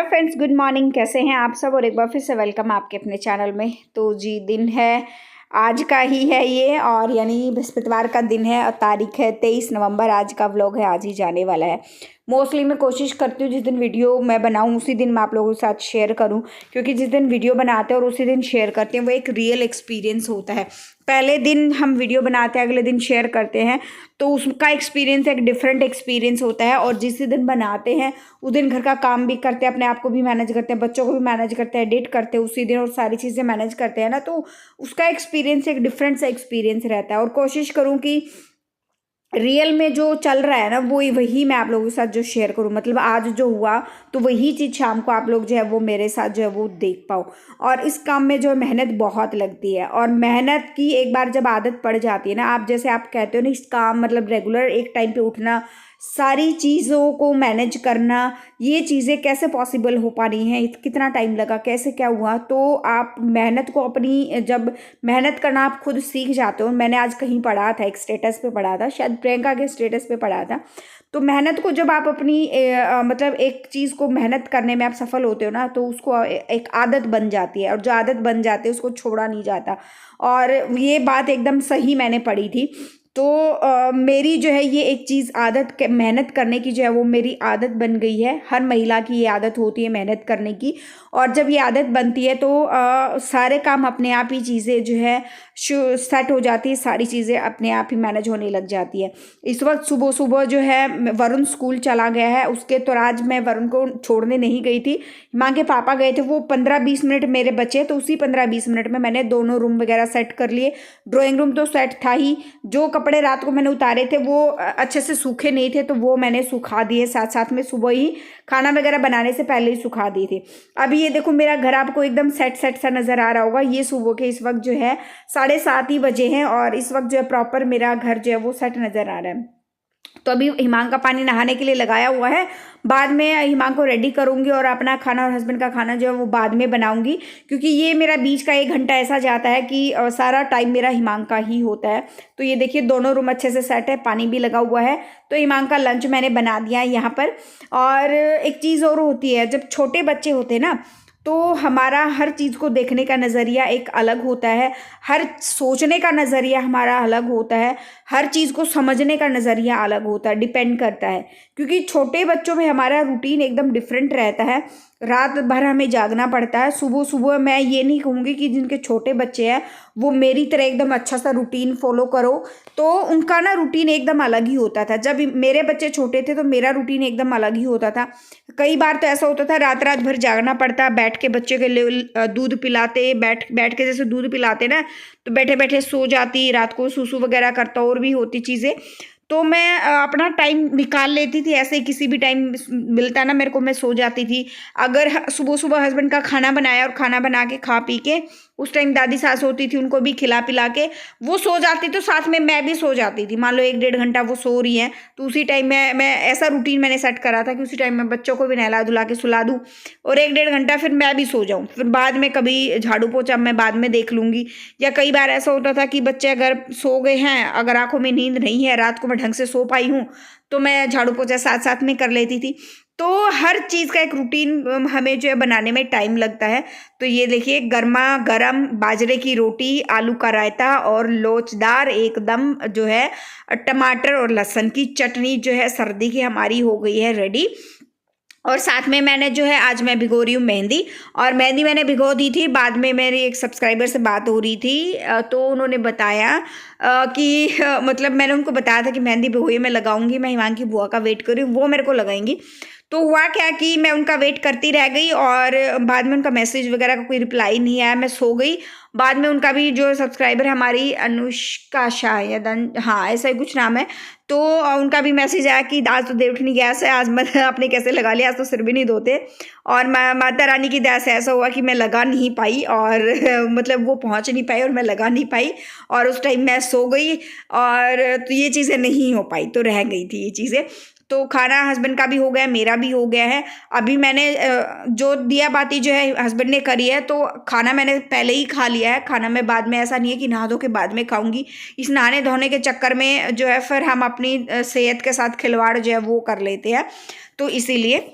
Hello friends, good morning. कैसे हैं आप सब? और एक बार फिर से वेलकम आपके अपने चैनल में। तो जी, दिन है आज का ही है ये, और यानी बृहस्पतिवार का दिन है और तारीख है 23 नवंबर। आज का व्लॉग है, आज ही जाने वाला है। मोस्टली मैं कोशिश करती हूँ जिस दिन वीडियो मैं बनाऊँ उसी दिन मैं आप लोगों के साथ शेयर करूँ, क्योंकि जिस दिन वीडियो बनाते हैं और उसी दिन शेयर करते हैं वो एक रियल एक्सपीरियंस होता है। पहले दिन हम वीडियो बनाते हैं, अगले दिन शेयर करते हैं, तो उसका एक्सपीरियंस एक डिफरेंट एक्सपीरियंस होता है। और जिस दिन बनाते हैं उस दिन घर का काम भी करते हैं, अपने आप को भी मैनेज करते हैं, बच्चों को भी मैनेज करते हैं, एडिट करते हैं उसी दिन और सारी चीज़ें मैनेज करते हैं ना, तो उसका एक्सपीरियंस एक डिफरेंट सा एक्सपीरियंस रहता है। और कोशिश करूँ कि रियल में जो चल रहा है ना वही मैं आप लोगों के साथ जो शेयर करूं, मतलब आज जो हुआ तो वही चीज़ शाम को आप लोग जो है वो मेरे साथ जो है वो देख पाओ। और इस काम में जो है मेहनत बहुत लगती है, और मेहनत की एक बार जब आदत पड़ जाती है ना, आप जैसे आप कहते हो ना, इस काम मतलब रेगुलर एक टाइम पे उठना, सारी चीज़ों को मैनेज करना, ये चीज़ें कैसे पॉसिबल हो पा रही हैं, कितना टाइम लगा, कैसे क्या हुआ। तो आप मेहनत को अपनी जब मेहनत करना आप खुद सीख जाते हो। मैंने आज कहीं पढ़ा था, एक स्टेटस पे पढ़ा था, शायद प्रियंका के स्टेटस पे पढ़ा था। तो मेहनत को जब आप अपनी मतलब एक चीज़ को मेहनत करने में आप सफल होते हो ना, तो उसको एक आदत बन जाती है, और जो आदत बन जाती है उसको छोड़ा नहीं जाता। और ये बात एकदम सही मैंने पढ़ी थी। तो मेरी जो है ये एक चीज़ आदत मेहनत करने की जो है वो मेरी आदत बन गई है। हर महिला की ये आदत होती है मेहनत करने की, और जब ये आदत बनती है तो सारे काम अपने आप ही चीज़ें जो है सेट हो जाती है, सारी चीज़ें अपने आप ही मैनेज होने लग जाती है। इस वक्त सुबह सुबह जो है वरुण स्कूल चला गया है, उसके तो आज मैं वरुण को छोड़ने नहीं गई थी, माँ के पापा गए थे। वो 15-20 मिनट मेरे बचे, तो उसी 15-20 मिनट में मैंने दोनों रूम वगैरह सेट कर लिए। ड्राइंग रूम तो सेट था ही, जो कपड़े रात को मैंने उतारे थे वो अच्छे से सूखे नहीं थे, तो वो मैंने सुखा दिए, साथ साथ में सुबह ही खाना वगैरह बनाने से पहले ही सुखा दिए थे। अभी ये देखो मेरा घर आपको एकदम सेट सेट सा नज़र आ रहा होगा। ये सुबह के इस वक्त जो है 7:30 ही बजे हैं, और इस वक्त जो है प्रॉपर मेरा घर जो है वो सेट नज़र आ रहा है। तो अभी हिमांग का पानी नहाने के लिए लगाया हुआ है, बाद में हिमांग को रेडी करूंगी और अपना खाना और हस्बैंड का खाना जो है वो बाद में बनाऊंगी, क्योंकि ये मेरा बीच का 1 घंटा ऐसा जाता है कि सारा टाइम मेरा हिमांग का ही होता है। तो ये देखिए दोनों रूम अच्छे से सेट है, पानी भी लगा हुआ है। तो हिमांग का लंच मैंने बना दिया है यहाँ पर। और एक चीज़ और होती है, जब छोटे बच्चे होते हैं ना, तो हमारा हर चीज़ को देखने का नज़रिया एक अलग होता है, हर सोचने का नज़रिया हमारा अलग होता है, हर चीज़ को समझने का नज़रिया अलग होता है, डिपेंड करता है। क्योंकि छोटे बच्चों में हमारा रूटीन एकदम डिफरेंट रहता है, रात भर हमें जागना पड़ता है। सुबह सुबह मैं ये नहीं कहूँगी कि जिनके छोटे बच्चे हैं वो मेरी तरह एकदम अच्छा सा रूटीन फॉलो करो, तो उनका ना रूटीन एकदम अलग ही होता था। जब मेरे बच्चे छोटे थे तो मेरा रूटीन एकदम अलग ही होता था। कई बार तो ऐसा होता था रात रात भर जागना पड़ता, बैठ के बच्चे के लिए दूध पिलाते, बैठ के जैसे दूध पिलाते ना, तो बैठे बैठे सो जाती, रात को सूसू वगैरह करता, और भी होती चीज़ें। तो मैं अपना टाइम निकाल लेती थी, ऐसे ही किसी भी टाइम मिलता ना मेरे को, मैं सो जाती थी। अगर सुबह सुबह हस्बैंड का खाना बनाया और खाना बना के खा पी के उस टाइम दादी सास होती थी, उनको भी खिला पिला के वो सो जाती, तो साथ में मैं भी सो जाती थी। मान लो 1-1.5 घंटा वो सो रही है, तो उसी टाइम मैं ऐसा रूटीन मैंने सेट करा था कि उसी टाइम मैं बच्चों को भी नहला धुला के सुला दूँ, और 1-1.5 घंटा फिर मैं भी सो जाऊँ। फिर बाद में कभी झाड़ू पोछा मैं बाद में देख लूँगी। या कई बार ऐसा होता था कि बच्चे अगर सो गए हैं, अगर आंखों में नींद नहीं है, रात को मैं ढंग से सो पाई हूँ, तो मैं झाड़ू पोछा साथ साथ में कर लेती थी। तो हर चीज़ का एक रूटीन हमें जो है बनाने में टाइम लगता है। तो ये देखिए गर्मा गर्म बाजरे की रोटी, आलू का रायता और लोचदार एकदम जो है टमाटर और लहसुन की चटनी जो है सर्दी की हमारी हो गई है रेडी। और साथ में मैंने जो है आज मैं भिगो रही हूँ मेहंदी, और मेहंदी मैंने भिगो दी थी। बाद में मेरी एक सब्सक्राइबर से बात हो रही थी, तो उन्होंने बताया कि मतलब मैंने उनको बताया था कि मेहंदी भिगोई मैं लगाऊंगी, मैं हिमांगी की बुआ का वेट कर रही हूँ, वो मेरे को लगाएंगी। तो हुआ क्या कि मैं उनका वेट करती रह गई, और बाद में उनका मैसेज वगैरह का कोई रिप्लाई नहीं आया, मैं सो गई। बाद में उनका भी जो सब्सक्राइबर है हमारी अनुष्का शायद, हाँ ऐसा ही कुछ नाम है, तो उनका भी मैसेज आया कि आज तो देव उठनी गैस है, आज मत आपने कैसे लगा लिया, आज तो सिर भी नहीं धोते। और माता रानी की दया से ऐसा हुआ कि मैं लगा नहीं पाई, और मतलब वो पहुंच नहीं पाई और मैं लगा नहीं पाई, और उस टाइम मैं सो गई, और तो ये चीज़ें नहीं हो पाई, तो रह गई थी ये चीज़ें। तो खाना हस्बैंड का भी हो गया, मेरा भी हो गया है। अभी मैंने जो दिया बाती जो है हस्बैंड ने करी है, तो खाना मैंने पहले ही खा लिया है। खाना मैं बाद में, ऐसा नहीं है कि नहा धो के बाद में खाऊंगी। इस नहाने धोने के चक्कर में जो है फिर हम अपनी सेहत के साथ खिलवाड़ जो है वो कर लेते हैं, तो इसीलिए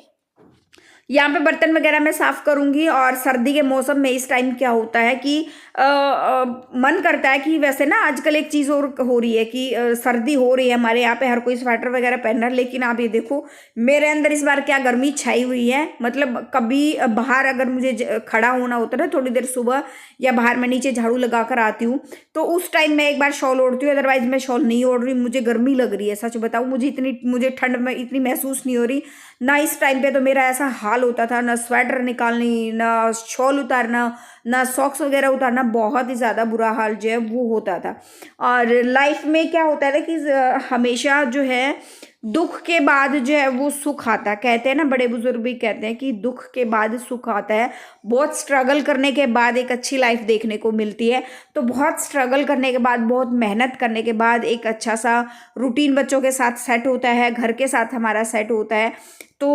यहाँ पे बर्तन वगैरह मैं साफ़ करूँगी। और सर्दी के मौसम में इस टाइम क्या होता है कि मन करता है कि वैसे ना आजकल एक चीज़ और हो रही है कि सर्दी हो रही है, हमारे यहाँ पे हर कोई स्वेटर वगैरह पहन रहा है, लेकिन आप ये देखो मेरे अंदर इस बार क्या गर्मी छाई हुई है। मतलब कभी बाहर अगर मुझे खड़ा होना होता है ना थोड़ी देर सुबह, या बाहर मैं नीचे झाड़ू लगा कर आती हूँ, तो उस टाइम मैं एक बार शॉल ओढ़ती हूँ, अदरवाइज मैं शॉल नहीं ओढ़ रही। मुझे गर्मी लग रही है, सच बताऊँ मुझे ठंड में इतनी महसूस नहीं हो रही ना। इस टाइम पे तो मेरा ऐसा हाल होता था, ना स्वेटर निकालनी, ना शॉल उतारना, ना सॉक्स वगैरह उतारना, बहुत ही ज़्यादा बुरा हाल जो है वो होता था। और लाइफ में क्या होता है ना कि हमेशा जो है दुख के बाद जो है वो सुख आता है। कहते हैं ना, बड़े बुजुर्ग भी कहते हैं कि दुख के बाद सुख आता है। बहुत स्ट्रगल करने के बाद एक अच्छी लाइफ देखने को मिलती है। तो बहुत स्ट्रगल करने के बाद, बहुत मेहनत करने के बाद एक अच्छा सा रूटीन बच्चों के साथ सेट होता है, घर के साथ हमारा सेट होता है। तो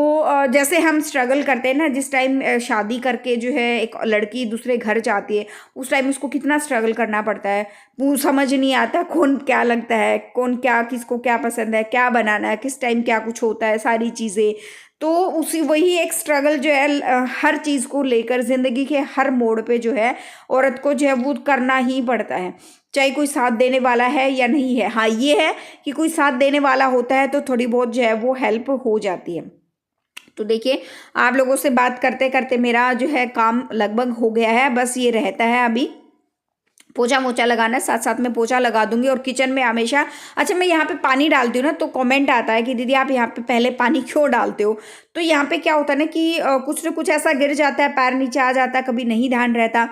जैसे हम स्ट्रगल करते हैं ना, जिस टाइम शादी करके जो है एक लड़की दूसरे घर जाती है, उस टाइम उसको कितना स्ट्रगल करना पड़ता है। वो समझ नहीं आता कौन क्या लगता है, कौन क्या, किसको क्या पसंद है, क्या बनाना है, किस टाइम क्या कुछ होता है, सारी चीज़ें। तो उसी वही एक स्ट्रगल जो है हर चीज़ को लेकर ज़िंदगी के हर मोड़ पे जो है औरत को जो है वो करना ही पड़ता है, चाहे कोई साथ देने वाला है या नहीं है। हाँ, ये है कि कोई साथ देने वाला होता है तो थोड़ी बहुत जो है वो हेल्प हो जाती है। तो देखिए, आप लोगों से बात करते करते मेरा जो है काम लगभग हो गया है। बस ये रहता है अभी पोछा मोछा लगाना है, साथ साथ में पोछा लगा दूंगी। और किचन में हमेशा, अच्छा मैं यहाँ पे पानी डालती हूँ ना, तो कमेंट आता है कि दीदी आप यहाँ पे पहले पानी क्यों डालते हो। तो यहाँ पे क्या होता है ना कि कुछ ना कुछ ऐसा गिर जाता है, पैर नीचे आ जाता है, कभी नहीं ध्यान रहता,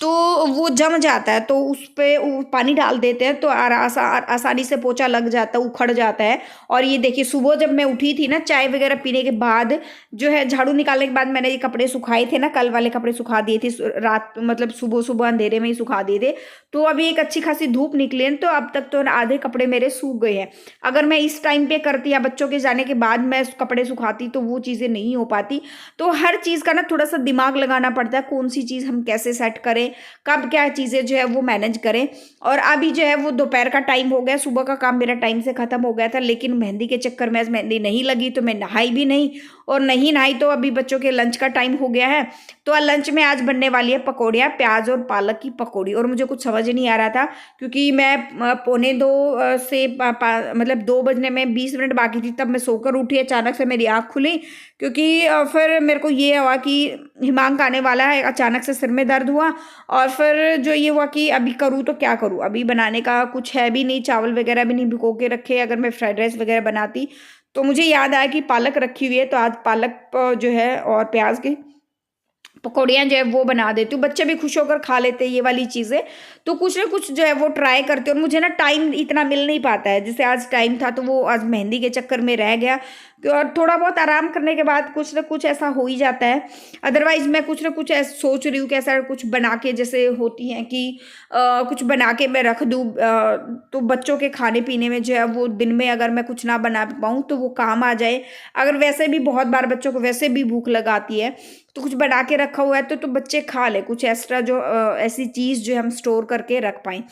तो वो जम जाता है। तो उस पे वो पानी डाल देते हैं तो आसानी से पोछा लग जाता है, उखड़ जाता है। और ये देखिए, सुबह जब मैं उठी थी ना, चाय वगैरह पीने के बाद जो है, झाड़ू निकालने के बाद मैंने ये कपड़े सुखाए थे ना, कल वाले कपड़े सुखा दिए थे रात, मतलब सुबह सुबह अंधेरे में ही सुखा दिए थे। तो अभी एक अच्छी खासी धूप निकली है, तो अब तक तो आधे कपड़े मेरे सूख गए हैं। अगर मैं इस टाइम पे करती या बच्चों के जाने के बाद मैं कपड़े सुखाती तो वो चीज़ें नहीं हो पाती। तो हर चीज़ का ना थोड़ा सा दिमाग लगाना पड़ता है, कौन सी चीज़ हम कैसे सेट करें, कब क्या चीज़ें जो है वो मैनेज करें। और अभी जो है वो दोपहर का टाइम हो गया, सुबह का काम मेरा टाइम से ख़त्म हो गया था, लेकिन मेहंदी के चक्कर में आज मेहंदी नहीं लगी तो मैं नहाई भी नहीं, और नहीं नहाई तो अभी बच्चों के लंच का टाइम हो गया है। तो लंच में आज बनने वाली है पकौड़ियाँ, प्याज और पालक की पकौड़ी। और मुझे कुछ समझ नहीं आ रहा था क्योंकि मैं पौने 2 से मतलब 2 बजने में 20 मिनट बाकी थी, तब मैं सोकर उठी, अचानक से मेरी आँख खुली। क्योंकि फिर मेरे को ये हुआ कि हिमांक आने वाला है, अचानक से सिर में दर्द हुआ। और फिर जो ये हुआ कि अभी करूँ तो क्या करूँ, अभी बनाने का कुछ है भी नहीं, चावल वगैरह भी नहीं भिगो के रखे। अगर मैं फ्राइड राइस वगैरह बनाती तो मुझे याद आया कि पालक रखी हुई है, तो आज पालक जो है और प्याज की पकौड़ियाँ जो है वो बना देती हूँ। बच्चे भी खुश होकर खा लेते हैं ये वाली चीज़ें। तो कुछ ना कुछ जो है वो ट्राई करती हूँ। और मुझे ना टाइम इतना मिल नहीं पाता है, जैसे आज टाइम था तो वो आज मेहंदी के चक्कर में रह गया। और थोड़ा बहुत आराम करने के बाद कुछ ना कुछ ऐसा हो ही जाता है। अदरवाइज मैं कुछ ना कुछ ऐसा सोच रही हूँ कि ऐसा कुछ बना के, जैसे होती हैं कि कुछ बना के मैं रख दूँ, तो बच्चों के खाने पीने में जो है वो दिन में अगर मैं कुछ ना बना पाऊँ तो वो काम आ जाए। अगर वैसे भी बहुत बार बच्चों को वैसे भी भूख लगाती है, तो कुछ बना के रखा हुआ है तो बच्चे खा ले, कुछ एक्स्ट्रा जो ऐसी चीज़ जो हम स्टोर करके रख पाएँ।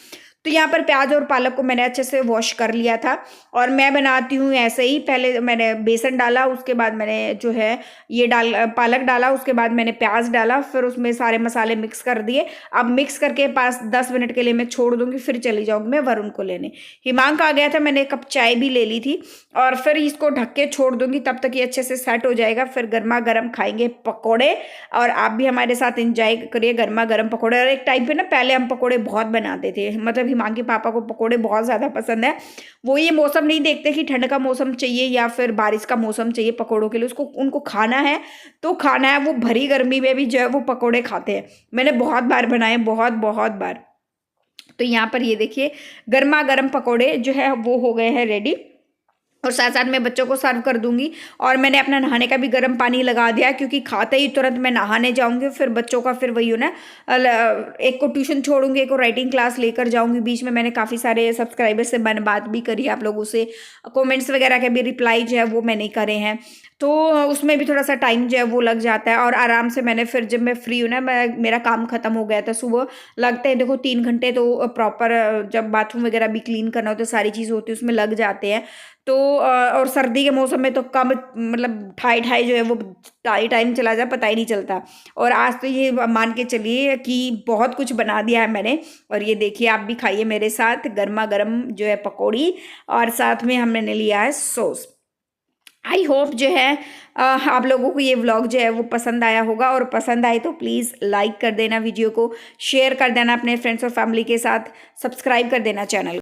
तो यहाँ पर प्याज और पालक को मैंने अच्छे से वॉश कर लिया था। और मैं बनाती हूँ ऐसे ही, पहले मैंने बेसन डाला, उसके बाद मैंने जो है ये पालक डाला, उसके बाद मैंने प्याज डाला, फिर उसमें सारे मसाले मिक्स कर दिए। अब मिक्स करके 5-10 मिनट के लिए मैं छोड़ दूंगी, फिर चली जाऊंगी मैं वरुण को लेने। हिमांक आ गया था, मैंने एक कप चाय भी ले ली थी। और फिर इसको ढक के छोड़ दूंगी, तब तक ये अच्छे से सेट हो जाएगा। फिर गर्मा गर्म खाएंगे पकौड़े, और आप भी हमारे साथ एंजॉय करिए गर्मा गर्म पकौड़े। और एक टाइम पे ना पहले हम पकौड़े बहुत बनाते थे, मतलब हिमांक के पापा को पकौड़े बहुत ज़्यादा पसंद है। वो ये मौसम नहीं देखते कि ठंड का मौसम चाहिए या फिर बारिश का मौसम चाहिए पकौड़ों के लिए, उसको उनको खाना है तो खाना है। वो भरी गर्मी में भी जो है वो पकौड़े खाते हैं। मैंने बहुत बार बनाए, बहुत बहुत बार। तो यहाँ पर ये देखिए, गर्मा गर्म पकौड़े जो है वो हो गए हैं रेडी। और साथ साथ मैं बच्चों को सर्व कर दूंगी। और मैंने अपना नहाने का भी गर्म पानी लगा दिया, क्योंकि खाते ही तुरंत मैं नहाने जाऊंगी। फिर बच्चों का फिर वही हो ना, एक को ट्यूशन छोड़ूंगी, एक को राइटिंग क्लास लेकर जाऊंगी। बीच में मैंने काफ़ी सारे सब्सक्राइबर से बात भी करी, आप लोगों से कमेंट्स वगैरह के भी रिप्लाई जो है वो मैंने करे हैं। तो उसमें भी थोड़ा-सा टाइम जो है वो लग जाता है और आराम से मैंने फिर जब मैं फ्री हूँ ना, मैं मेरा काम ख़त्म हो गया था सुबह, लगते हैं देखो 3 घंटे तो प्रॉपर जब बाथरूम वग़ैरह भी क्लीन करना होता है, सारी चीज़ होती है उसमें लग जाते हैं। तो और सर्दी के मौसम में तो कम मतलब ठाई-ठाई जो है वो टाइम चला जाए पता ही नहीं चलता। और आज तो ये मान के चलिए कि बहुत कुछ बना दिया है मैंने और ये देखिए आप भी खाइए मेरे साथ गरमा-गरम जो है पकौड़ी और साथ में हमने लिया है सॉस। आई होप जो है आप लोगों को ये व्लॉग जो है वो पसंद आया होगा और पसंद आए तो प्लीज़ लाइक कर देना वीडियो को, शेयर कर देना अपने फ्रेंड्स और फैमिली के साथ, सब्सक्राइब कर देना चैनल।